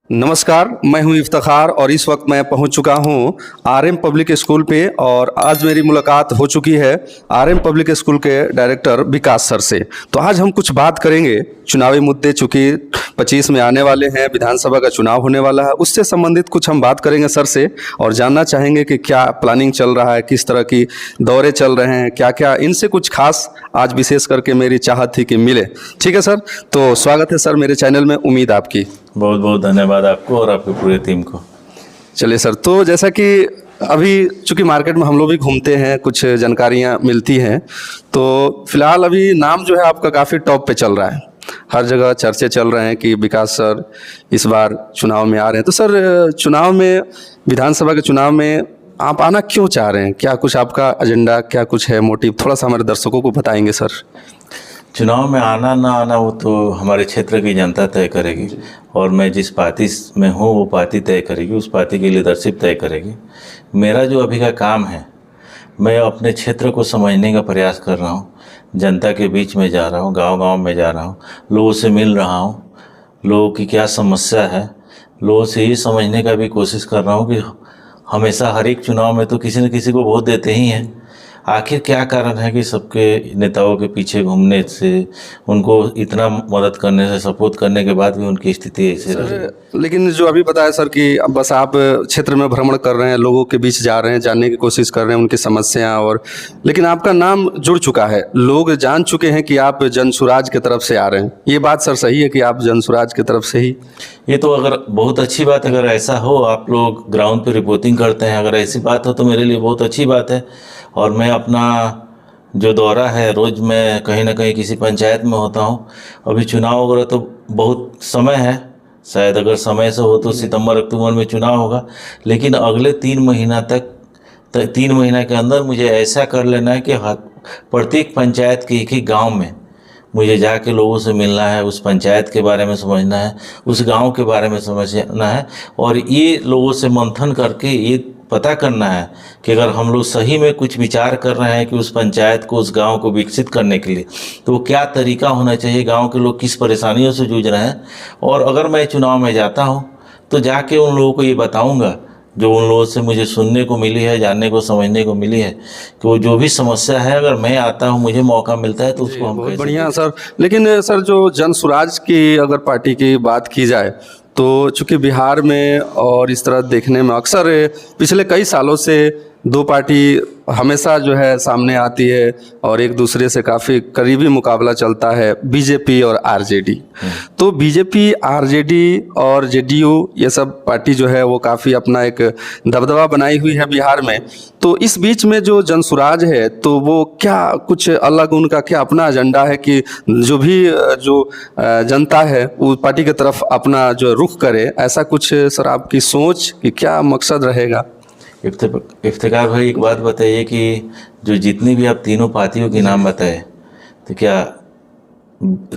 नमस्कार, मैं हूं इफ्तिखार और इस वक्त मैं पहुंच चुका हूं आरएम पब्लिक स्कूल पे और आज मेरी मुलाकात हो चुकी है आरएम पब्लिक स्कूल के डायरेक्टर विकास सर से। तो आज हम कुछ बात करेंगे चुनावी मुद्दे, चूँकि 25 में आने वाले हैं, विधानसभा का चुनाव होने वाला है, उससे संबंधित कुछ हम बात करेंगे सर से और जानना चाहेंगे कि क्या प्लानिंग चल रहा है, किस तरह की दौरे चल रहे हैं, क्या क्या इनसे कुछ खास आज विशेष करके मेरी चाहत थी कि मिले। ठीक है सर, तो स्वागत है सर मेरे चैनल में, उम्मीद आपकी। बहुत बहुत धन्यवाद आपको और आपकी पूरी टीम को। चलिए सर, तो जैसा कि अभी चूंकि मार्केट में हम लोग भी घूमते हैं, कुछ जानकारियां मिलती हैं, तो फिलहाल अभी नाम जो है आपका काफ़ी टॉप पे चल रहा है, हर जगह चर्चे चल रहे हैं कि विकास सर इस बार चुनाव में आ रहे हैं। तो सर चुनाव में, विधानसभा के चुनाव में आप आना क्यों चाह रहे हैं? क्या कुछ आपका एजेंडा, क्या कुछ है मोटिव, थोड़ा सा हमारे दर्शकों को बताएंगे सर। चुनाव में आना ना आना वो तो हमारे क्षेत्र की जनता तय करेगी और मैं जिस पार्टी में हूँ वो पार्टी तय करेगी, उस पार्टी की लीडरशिप तय करेगी। मेरा जो अभी का काम है, मैं अपने क्षेत्र को समझने का प्रयास कर रहा हूँ, जनता के बीच में जा रहा हूँ, गांव-गांव में जा रहा हूँ, लोगों से मिल रहा हूँ, लोगों की क्या समस्या है, लोगों से ये समझने का भी कोशिश कर रहा हूँ कि हमेशा हर एक चुनाव में तो किसी न किसी को वोट देते ही हैं। आखिर क्या कारण है कि सबके नेताओं के पीछे घूमने से, उनको इतना मदद करने से, सपोर्ट करने के बाद भी उनकी स्थिति ऐसे रही। लेकिन जो अभी बताया सर कि अब बस आप क्षेत्र में भ्रमण कर रहे हैं, लोगों के बीच जा रहे हैं, जानने की कोशिश कर रहे हैं उनकी समस्याएं, और लेकिन आपका नाम जुड़ चुका है, लोग जान चुके हैं कि आप जनसुराज की तरफ से आ रहे हैं। ये बात सर सही है कि आप जनसुराज की तरफ से ही? ये तो अगर बहुत अच्छी बात, अगर ऐसा हो, आप लोग ग्राउंड पे रिपोर्टिंग करते हैं, अगर ऐसी बात हो तो मेरे लिए बहुत अच्छी बात है। और मैं अपना जो दौरा है, रोज़ मैं कहीं ना कहीं किसी पंचायत में होता हूँ। अभी चुनाव वगैरह तो बहुत समय है, शायद अगर समय से हो तो सितंबर अक्टूबर में चुनाव होगा, लेकिन अगले 3 महीना तक 3 महीना के अंदर मुझे ऐसा कर लेना है कि प्रत्येक पंचायत के एक गाँव में मुझे जाके लोगों से मिलना है, उस पंचायत के बारे में समझना है, उस गांव के बारे में समझना है और ये लोगों से मंथन करके ये पता करना है कि अगर हम लोग सही में कुछ विचार कर रहे हैं कि उस पंचायत को, उस गांव को विकसित करने के लिए, तो वो क्या तरीका होना चाहिए, गांव के लोग किस परेशानियों से जूझ रहे हैं। और अगर मैं चुनाव में जाता हूँ तो जाके उन लोगों को ये बताऊँगा जो उन लोगों से मुझे सुनने को मिली है, जानने को, समझने को मिली है, कि वो जो भी समस्या है, अगर मैं आता हूँ, मुझे मौका मिलता है तो उसको हम बहुत बढ़िया सर। लेकिन सर जो जनसुराज की अगर पार्टी की बात की जाए तो चूंकि बिहार में और इस तरह देखने में अक्सर पिछले कई सालों से दो पार्टी हमेशा जो है सामने आती है और एक दूसरे से काफ़ी करीबी मुकाबला चलता है, बीजेपी और आरजेडी। तो बीजेपी, आरजेडी और जेडीयू, ये सब पार्टी जो है वो काफ़ी अपना एक दबदबा बनाई हुई है बिहार में। तो इस बीच में जो जनसुराज है, तो वो क्या कुछ अलग, उनका क्या अपना एजेंडा है कि जो भी जनता है वो पार्टी की तरफ अपना जो रुख करे, ऐसा कुछ सर आपकी सोच कि क्या मकसद रहेगा? इफ्तिकार भाई, एक बात बताइए कि जो जितनी भी आप तीनों पार्टियों के नाम बताए, तो क्या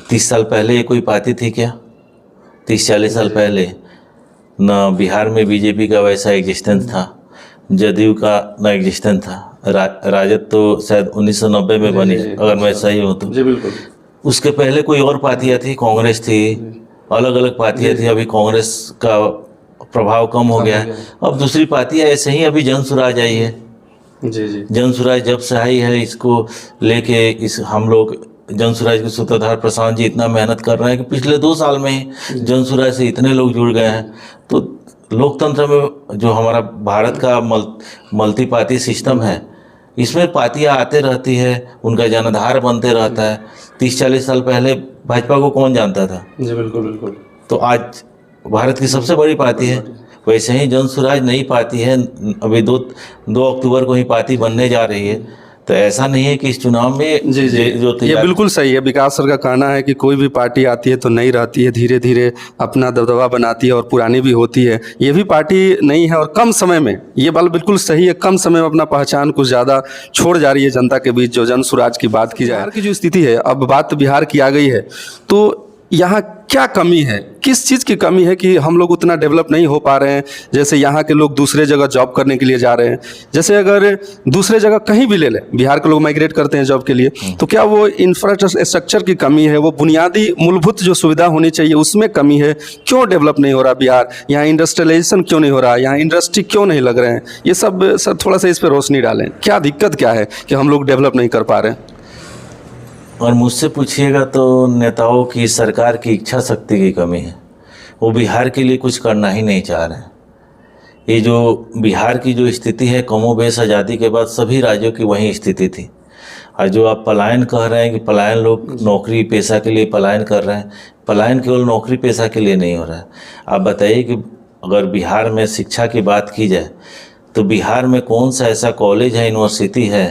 30 साल पहले ये कोई पार्टी थी क्या? 30-40 साल पहले ना बिहार में बीजेपी का वैसा एग्जिस्टेंस था, जदयू का ना एग्जिस्टेंस था, राजद तो शायद 1990 में बनी, अगर मैं सही हूँ तो। जी बिल्कुल। उसके पहले कोई और पार्टियाँ थी, कांग्रेस थी, अलग अलग पार्टियाँ थी। अभी कांग्रेस का प्रभाव कम हो गया है, अब दूसरी पार्टियाँ ऐसे ही। अभी जनसुराज आई है, जी जी, जनसुराज जब से आई है, इसको लेके हम लोग जनसुराज के सूत्रधार प्रशांत जी इतना मेहनत कर रहे हैं कि पिछले 2 साल में ही जनसुराज से इतने लोग जुड़ गए हैं। तो लोकतंत्र में जो हमारा भारत का मल्टी पार्टी सिस्टम है, इसमें पार्टियाँ आते रहती है, उनका जनाधार बनते रहता है। 30-40 साल पहले भाजपा को कौन जानता था? जी बिल्कुल बिल्कुल। तो आज भारत की सबसे बड़ी पार्टी है। वैसे ही जनसुराज नई पार्टी है, अभी 2 अक्टूबर को ही पार्टी बनने जा रही है। तो ऐसा नहीं है कि इस चुनाव में जी जी, ये बिल्कुल सही है। विकास सर का कहना है कि कोई भी पार्टी आती है तो नई रहती है, धीरे धीरे अपना दबदबा बनाती है और पुरानी भी होती है। ये भी पार्टी नई है और कम समय में, ये बात बिल्कुल सही है, कम समय में अपना पहचान कुछ ज़्यादा छोड़ जा रही है जनता के बीच। जो जनसुराज की बात की जाए, बिहार की जो स्थिति है, अब बात बिहार की आ गई है, तो यहाँ क्या कमी है, किस चीज़ की कमी है कि हम लोग उतना डेवलप नहीं हो पा रहे हैं? जैसे यहाँ के लोग दूसरे जगह जॉब करने के लिए जा रहे हैं, जैसे अगर दूसरे जगह कहीं भी ले लें, बिहार के लोग माइग्रेट करते हैं जॉब के लिए, तो क्या वो इंफ्रास्ट्रक्चर की कमी है, वो बुनियादी मूलभूत जो सुविधा होनी चाहिए उसमें कमी है? क्यों डेवलप नहीं हो रहा बिहार? यहाँ इंडस्ट्रियलाइजेशन क्यों नहीं हो रहा? यहाँ इंडस्ट्री क्यों नहीं लग रहे हैं? ये सब सर थोड़ा सा इस पर रोशनी डालें, क्या दिक्कत क्या है कि हम लोग डेवलप नहीं कर पा रहे हैं? और मुझसे पूछिएगा तो नेताओं की, सरकार की इच्छा शक्ति की कमी है। वो बिहार के लिए कुछ करना ही नहीं चाह रहे हैं। ये जो बिहार की जो स्थिति है, कमोबेश आज़ादी के बाद सभी राज्यों की वही स्थिति थी। और जो आप पलायन कह रहे हैं कि पलायन, लोग नौकरी पेशा के लिए पलायन कर रहे हैं, पलायन केवल नौकरी पेशा के लिए नहीं हो रहा है। आप बताइए कि अगर बिहार में शिक्षा की बात की जाए तो बिहार में कौन सा ऐसा कॉलेज है, यूनिवर्सिटी है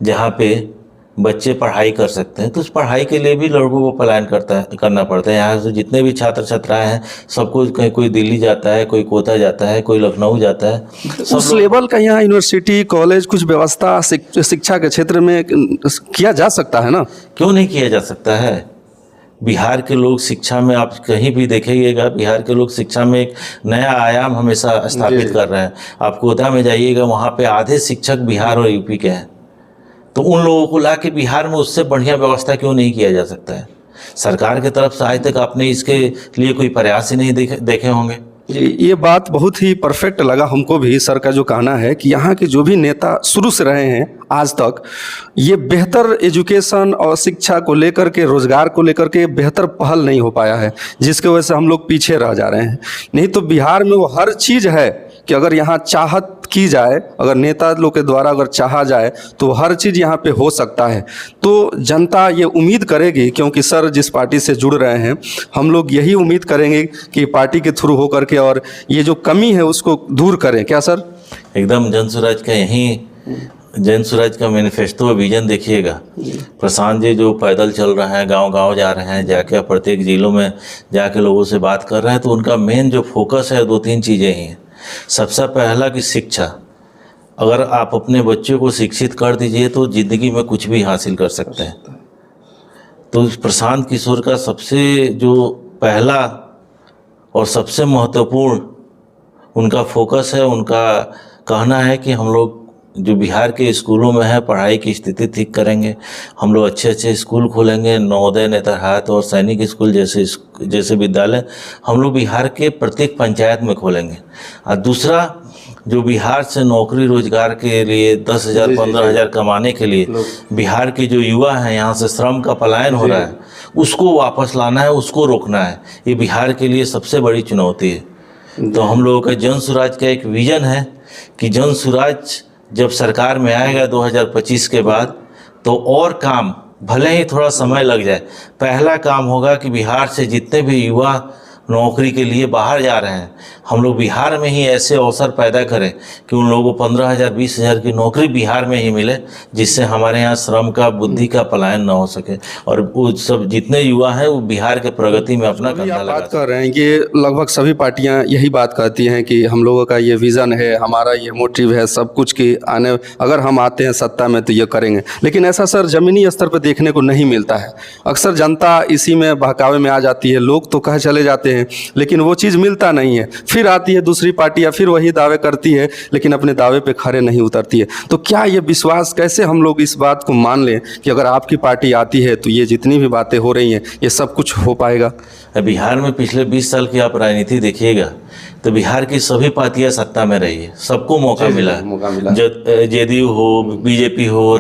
जहाँ पे बच्चे पढ़ाई कर सकते हैं? तो उस पढ़ाई के लिए भी लड़कों को पलायन करना पड़ता है। यहाँ से जितने भी छात्र छात्राएं हैं, सबको कहीं, कोई दिल्ली जाता है, कोई कोटा जाता है, कोई लखनऊ जाता है। उस लेवल का यहाँ यूनिवर्सिटी, कॉलेज, कुछ व्यवस्था शिक्षा के क्षेत्र में किया जा सकता है ना? क्यों नहीं किया जा सकता है? बिहार के लोग शिक्षा में, आप कहीं भी देखिएगा, बिहार के लोग शिक्षा में एक नया आयाम हमेशा स्थापित कर रहे हैं। आप कोटा में जाइएगा, वहाँ पे आधे शिक्षक बिहार और यूपी के हैं। तो उन लोगों को ला के बिहार में उससे बढ़िया व्यवस्था क्यों नहीं किया जा सकता है? सरकार की तरफ से आज तक आपने इसके लिए कोई प्रयास ही नहीं देखे होंगे। ये बात बहुत ही परफेक्ट लगा हमको भी। सर का जो कहना है कि यहाँ के जो भी नेता शुरू से रहे हैं आज तक, ये बेहतर एजुकेशन और शिक्षा को लेकर के, रोजगार को लेकर के बेहतर पहल नहीं हो पाया है, जिसके वजह से हम लोग पीछे रह जा रहे हैं। नहीं तो बिहार में वो हर चीज़ है कि अगर यहाँ चाहत की जाए, अगर नेता लोग के द्वारा अगर चाहा जाए तो हर चीज़ यहाँ पे हो सकता है। तो जनता ये उम्मीद करेगी, क्योंकि सर जिस पार्टी से जुड़ रहे हैं, हम लोग यही उम्मीद करेंगे कि पार्टी के थ्रू होकर के और ये जो कमी है उसको दूर करें। क्या सर? एकदम। जनसुराज का यही, जनसुराज का मैनिफेस्टो, विजन देखिएगा। प्रशांत जी जो पैदल चल रहे हैं, गांव-गांव जा रहे हैं, जाके प्रत्येक जिलों में जाके लोगों से बात कर रहे हैं, तो उनका मेन जो फोकस है 2-3 चीज़ें ही हैं। सबसे पहला कि शिक्षा, अगर आप अपने बच्चों को शिक्षित कर दीजिए तो ज़िंदगी में कुछ भी हासिल कर सकते हैं। तो प्रशांत किशोर का सबसे जो पहला और सबसे महत्वपूर्ण उनका फोकस है, उनका कहना है कि हम लोग जो बिहार के स्कूलों में है, पढ़ाई की स्थिति ठीक करेंगे। हम लोग अच्छे अच्छे स्कूल खोलेंगे, नवोदय, नेतरहाट और सैनिक स्कूल जैसे विद्यालय हम लोग बिहार के प्रत्येक पंचायत में खोलेंगे। और दूसरा, जो बिहार से नौकरी रोजगार के लिए 10,000 15,000 कमाने के लिए बिहार के जो युवा हैं, यहाँ से श्रम का पलायन हो रहा है, उसको वापस लाना है, उसको रोकना है। ये बिहार के लिए सबसे बड़ी चुनौती है। तो हम लोगों का जनसुराज का एक विजन है कि जनसुराज जब सरकार में आएगा 2025 के बाद, तो और काम, भले ही थोड़ा समय लग जाए, पहला काम होगा कि बिहार से जितने भी युवा नौकरी के लिए बाहर जा रहे हैं, हम लोग बिहार में ही ऐसे अवसर पैदा करें कि उन लोगों को 15,000 20,000 की नौकरी बिहार में ही मिले, जिससे हमारे यहाँ श्रम का, बुद्धि का पलायन ना हो सके और वो सब जितने युवा हैं वो बिहार के प्रगति में अपना कंधा लगा बात कर रहे हैं। ये लगभग सभी पार्टियां यही बात कहती हैं कि हम लोगों का ये विज़न है, हमारा ये मोटिव है सब कुछ कि आने, अगर हम आते हैं सत्ता में तो ये करेंगे। लेकिन ऐसा सर ज़मीनी स्तर पर देखने को नहीं मिलता है। अक्सर जनता इसी में बहकावे में आ जाती है, लोग तो कह चले जाते हैं लेकिन वो चीज़ मिलता नहीं है। फिर आती है दूसरी पार्टी या फिर वही दावे करती है लेकिन अपने दावे पे खड़े नहीं उतरती है। तो क्या ये विश्वास, कैसे हम लोग इस बात को मान लें कि अगर आपकी पार्टी आती है तो ये जितनी भी बातें हो रही हैं ये सब कुछ हो पाएगा? बिहार में पिछले 20 साल की आप राजनीति देखिएगा तो बिहार की सभी पार्टियां सत्ता में रही है, सबको मौका मिला। जेडीयू हो, बीजेपी हो,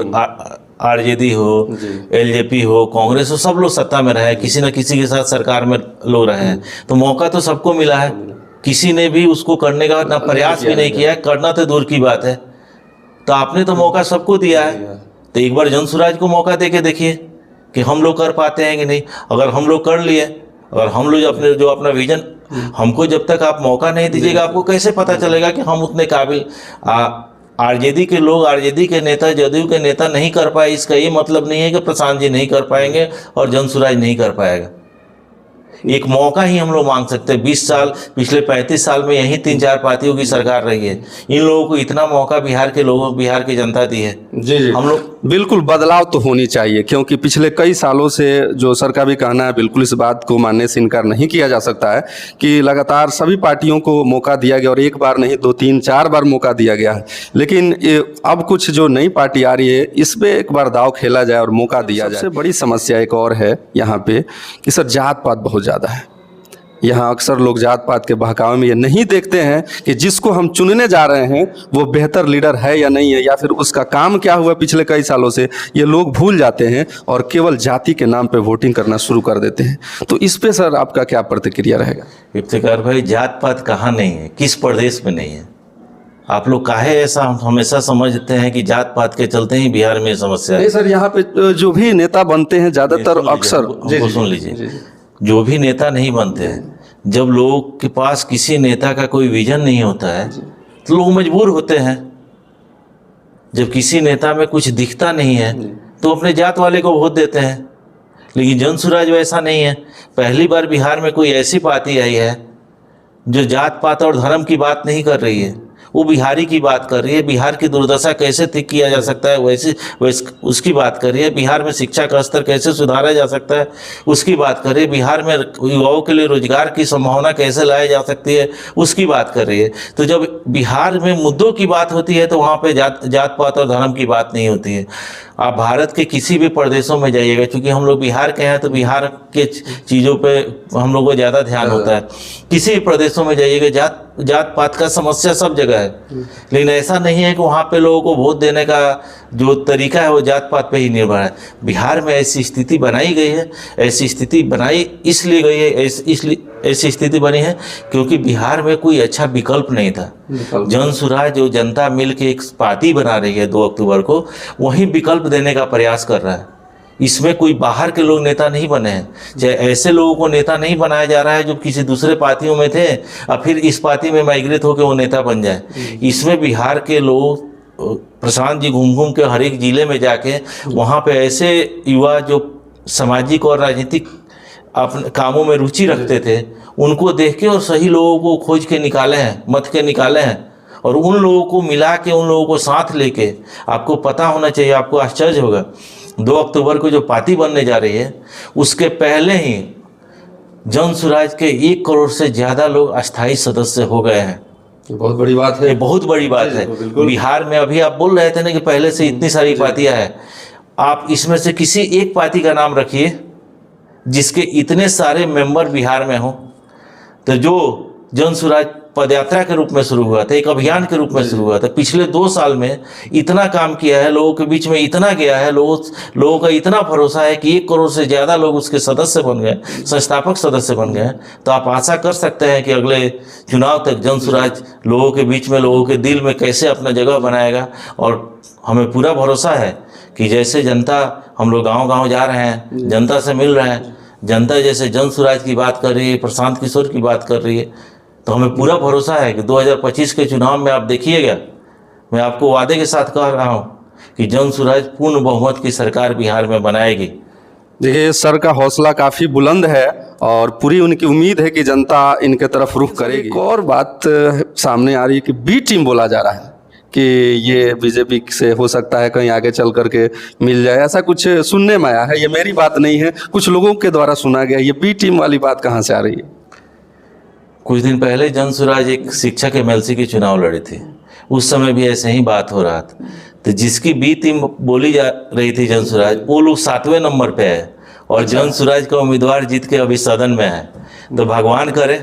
आरजेडी हो, एलजेपी हो, कांग्रेस हो, सब लोग सत्ता में रहे, किसी न किसी के साथ सरकार में लोग रहे हैं। तो मौका तो सबको मिला है, किसी ने भी उसको करने का ना प्रयास भी नहीं किया है, करना तो दूर की बात है। तो आपने तो मौका सबको दिया है, तो एक बार जनसुराज को मौका दे के देखिए कि हम लोग कर पाते हैं कि नहीं। अगर हम लोग कर लिए, अगर हम लोग अपना विजन, हमको जब तक आप मौका नहीं दीजिएगा आपको कैसे पता चलेगा कि हम उतने काबिल। आरजेडी के लोग, आरजेडी के नेता, जदयू के नेता नहीं कर पाए, इसका ये मतलब नहीं है कि प्रशांत जी नहीं कर पाएंगे और जनसुराज नहीं कर पाएगा। एक मौका ही हम लोग मांग सकते हैं। 20 साल, पिछले 35 साल में यही 3-4 पार्टियों की सरकार रही है, इन लोगों को इतना मौका बिहार के लोगों, बिहार की जनता दी है। जी जी हम लोग बिल्कुल बदलाव तो होनी चाहिए, क्योंकि पिछले कई सालों से जो सर का भी कहना है, बिल्कुल इस बात को मानने से इनकार नहीं किया जा सकता है कि लगातार सभी पार्टियों को मौका दिया गया और एक बार नहीं 2 3 4 बार मौका दिया गया है। लेकिन अब कुछ जो नई पार्टी आ रही है इस पे एक बार दाव खेला जाए और मौका दिया जाए। सबसे बड़ी समस्या एक और है यहाँ पे कि सर जात पात बहुत ज़्यादा है। यहाँ अक्सर लोग जात पात के बहकावे में ये नहीं देखते हैं कि जिसको हम चुनने जा रहे हैं वो बेहतर लीडर है या नहीं है, या फिर उसका काम क्या हुआ पिछले कई सालों से, ये लोग भूल जाते हैं और केवल जाति के नाम पे वोटिंग करना शुरू कर देते हैं। तो इस पे सर आपका क्या प्रतिक्रिया रहेगा? इफ्तिकार भाई, जात पात कहाँ नहीं है, किस प्रदेश में नहीं है? आप लोग काहे ऐसा हमेशा समझते हैं कि जात पात के चलते ही बिहार में ये समस्या है? नहीं सर, यहाँ पे जो भी नेता बनते हैं ज़्यादातर अक्सर हमको सुन लीजिए, जो भी नेता नहीं बनते हैं, जब लोगों के पास किसी नेता का कोई विजन नहीं होता है तो लोग मजबूर होते हैं। जब किसी नेता में कुछ दिखता नहीं है तो अपने जात वाले को वोट देते हैं। लेकिन जनसुराज वैसा नहीं है। पहली बार बिहार में कोई ऐसी पार्टी आई है जो जात पात और धर्म की बात नहीं कर रही है, वो बिहारी की बात कर रही है। बिहार की दुर्दशा कैसे ठीक किया जा सकता है वैसे उसकी बात कर रही है। बिहार में शिक्षा का स्तर कैसे सुधारा जा सकता है उसकी बात कर रही है। बिहार में युवाओं के लिए रोजगार की संभावना कैसे लाई जा सकती है उसकी बात कर रही है। तो जब बिहार में मुद्दों की बात होती है तो वहाँ पे जात पात और धर्म की बात नहीं होती है। आप भारत के किसी भी प्रदेशों में जाइएगा, क्योंकि हम लोग बिहार के हैं तो बिहार के चीज़ों पे हम लोग को ज़्यादा ध्यान होता है। किसी भी प्रदेशों में जाइएगा जात पात का समस्या सब जगह है, लेकिन ऐसा नहीं है कि वहाँ पे लोगों को वोट देने का जो तरीका है वो जात पात पे ही निर्भर है। बिहार में ऐसी स्थिति बनाई गई है, ऐसी स्थिति बनाई इसलिए गई है, ऐसी स्थिति बनी है क्योंकि बिहार में कोई अच्छा विकल्प नहीं था। जनसुराज जो जनता मिल के एक पार्टी बना रही है 2 अक्टूबर को, वही विकल्प देने का प्रयास कर रहा है। इसमें कोई बाहर के लोग नेता नहीं बने हैं, चाहे ऐसे लोगों को नेता नहीं बनाया जा रहा है जो किसी दूसरे पार्टियों में थे और फिर इस पार्टी में माइग्रेट होकर वो नेता बन जाए। इसमें बिहार के लोग, प्रशांत जी घूम घूम के हर एक जिले में जाके वहाँ पे ऐसे युवा जो सामाजिक और राजनीतिक अपने कामों में रुचि रखते थे उनको देख के और सही लोगों को खोज के निकाले हैं, मत के निकाले हैं, और उन लोगों को मिला के उन लोगों को साथ लेके, आपको पता होना चाहिए, आपको आश्चर्य होगा 2 अक्टूबर को जो पार्टी बनने जा रही है उसके पहले ही जनसुराज के 1 करोड़ से ज़्यादा लोग अस्थायी सदस्य हो गए हैं। बहुत बड़ी बात है, ये बहुत बड़ी बात है। बिहार में अभी आप बोल रहे थे ना कि पहले से इतनी सारी पार्टियां हैं, आप इसमें से किसी एक पार्टी का नाम रखिए जिसके इतने सारे मेंबर बिहार में हो। तो जो जनसुराज पदयात्रा के रूप में शुरू हुआ था, एक अभियान के रूप में शुरू हुआ था, पिछले 2 साल में इतना काम किया है, लोगों के बीच में इतना गया है, लोगों का इतना भरोसा है कि 1 करोड़ से ज़्यादा लोग उसके सदस्य बन गए, संस्थापक सदस्य बन गए। तो आप आशा कर सकते हैं कि अगले चुनाव तक जनसुराज लोगों के बीच में, लोगों के दिल में कैसे अपना जगह बनाएगा। और हमें पूरा भरोसा है कि जैसे जनता, हम लोग गाँव-गाँव जा रहे हैं, जनता से मिल रहे हैं, जनता जैसे जनसुराज की बात कर रही है, प्रशांत किशोर की बात कर रही है, तो हमें पूरा भरोसा है कि 2025 के चुनाव में आप देखिएगा, मैं आपको वादे के साथ कह रहा हूँ कि जनसुराज पूर्ण बहुमत की सरकार बिहार में बनाएगी। देखिए सर का हौसला काफ़ी बुलंद है और पूरी उनकी उम्मीद है कि जनता इनके तरफ रुख करेगी। एक और बात सामने आ रही है कि बी टीम बोला जा रहा है कि ये बीजेपी से हो सकता है कहीं आगे चल करके मिल जाए, ऐसा कुछ सुनने में आया है। ये मेरी बात नहीं है, कुछ लोगों के द्वारा सुना गया। ये बी टीम वाली बात कहाँ से आ रही है? कुछ दिन पहले जनसुराज एक शिक्षक एमएलसी की चुनाव लड़ी थी, उस समय भी ऐसे ही बात हो रहा था। तो जिसकी बी टीम बोली जा रही थी जनसुराज, वो लोग 7वें नंबर पे है और जनसुराज का उम्मीदवार जीत के अभी सदन में है। तो भगवान करे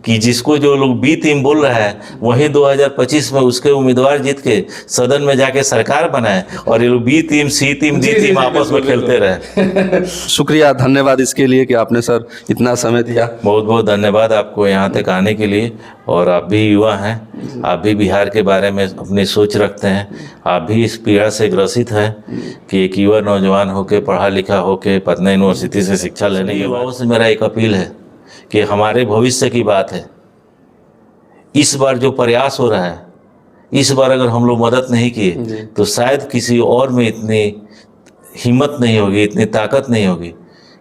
कि जिसको जो लोग बी टीम बोल रहा है वही 2025 में उसके उम्मीदवार जीत के सदन में जाके सरकार बनाए और ये लोग बी टीम, सी टीम, डी टीम आपस में खेलते रहे। शुक्रिया, धन्यवाद इसके लिए कि आपने सर इतना समय दिया। बहुत बहुत धन्यवाद आपको यहाँ तक आने के लिए। और आप भी युवा हैं, आप भी बिहार के बारे में अपनी सोच रखते हैं, आप भी इस पीड़ा से ग्रसित हैं कि एक युवा नौजवान होके, पढ़ा लिखा होके पटना यूनिवर्सिटी से शिक्षा लेने के युवाओं से मेरा एक अपील है कि हमारे भविष्य की बात है। इस बार जो प्रयास हो रहा है, इस बार अगर हम लोग मदद नहीं किए तो शायद किसी और में इतनी हिम्मत नहीं होगी, इतनी ताकत नहीं होगी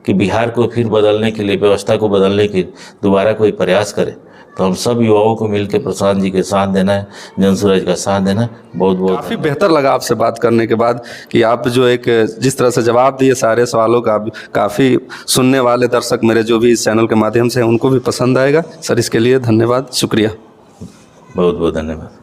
कि बिहार को फिर बदलने के लिए, व्यवस्था को बदलने के दोबारा कोई प्रयास करे। तो हम सब युवाओं को मिलकर प्रशांत जी के साथ देना है, जनसुराज का साथ देना है। बहुत बहुत काफ़ी बेहतर लगा आपसे बात करने के बाद कि आप जो एक जिस तरह से जवाब दिए सारे सवालों का, काफ़ी सुनने वाले दर्शक मेरे जो भी इस चैनल के माध्यम से हैं उनको भी पसंद आएगा। सर इसके लिए धन्यवाद, शुक्रिया। बहुत बहुत धन्यवाद।